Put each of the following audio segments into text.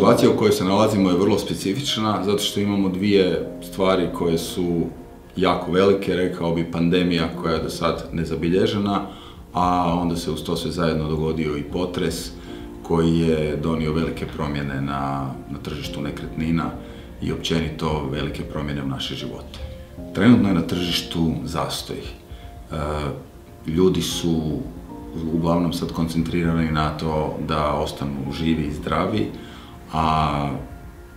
Situacija u kojoj se nalazimo je vrlo specifična zato što imamo dvije stvari koje su jako velike, rekao bi pandemija koja je do sad nezabilježena, a onda se uz to sve zajedno dogodio i potres koji je donio velike promjene na tržištu nekretnina i općenito velike promjene u naše živote. Trenutno je na tržištu zastoj. Ljudi su uglavnom sad koncentrirani na to da ostanu živi i zdravi, a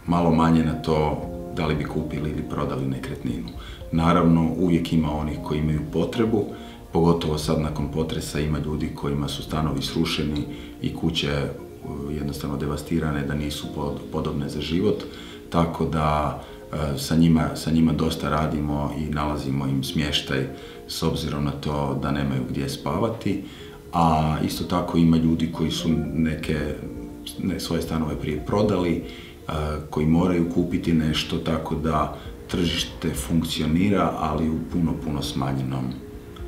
malo manje na to da li bi kupili ili prodali nekretninu. Naravno, uvijek ima onih koji imaju potrebu, pogotovo sad nakon potresa ima ljudi kojima su stanovi srušeni i kuće jednostavno devastirane da nisu podobne za život, tako da sa njima dosta radimo i nalazimo im smještaj s obzirom na to da nemaju gdje spavati, a isto tako ima ljudi koji su svoje stanove prije prodali, koji moraju kupiti nešto, tako da tržište funkcionira, ali u puno smanjenom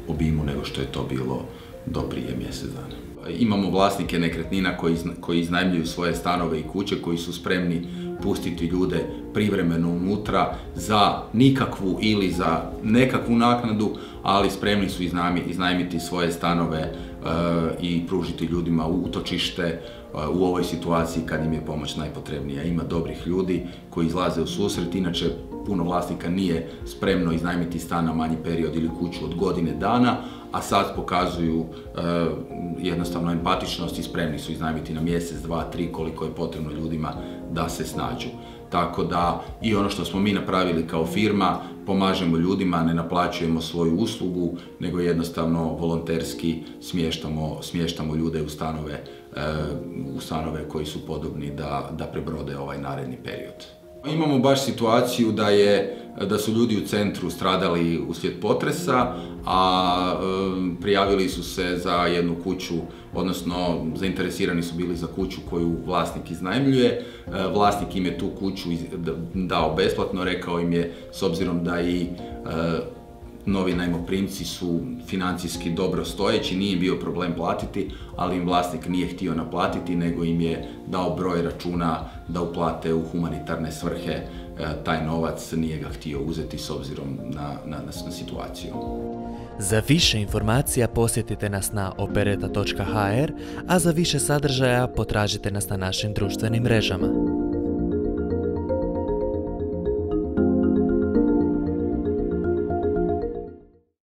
obimu nego što je to bilo do prije mjesec dana. Imamo vlasnike nekretnina koji iznajmljuju svoje stanove i kuće, koji su spremni pustiti ljude privremeno unutra za nikakvu ili za nekakvu naknadu, ali spremni su iznajmiti svoje stanove i pružiti ljudima utočište u ovoj situaciji kad im je pomoć najpotrebnija. Ima dobrih ljudi koji izlaze u susret, inače puno vlasnika nije spremno iznajmiti stan na manji period ili kuću od godine dana, a sad pokazuju jednostavno empatičnost i spremni su iznajmiti na mjesec, dva, tri, koliko je potrebno ljudima da se snađu. Tako da i ono što smo mi napravili kao firma, pomažemo ljudima, ne naplaćujemo svoju uslugu, nego jednostavno volonterski smještamo ljude u stanove koji su podobni da prebrode ovaj naredni period. Imamo baš situaciju da su ljudi u centru stradali uslijed potresa, a prijavili su se za jednu kuću, odnosno zainteresirani su bili za kuću koju vlasnik iznajmljuje. Vlasnik im je tu kuću dao besplatno, rekao im je, s obzirom da i novi najmoprimci su financijski dobro stojeći, nije bio problem platiti, ali im vlasnik nije htio naplatiti, nego im je dao broj računa da uplate u humanitarne svrhe taj novac, nije ga htio uzeti s obzirom na situaciju. Za više informacija posjetite nas na opereta.hr, a za više sadržaja potražite nas na našim društvenim mrežama.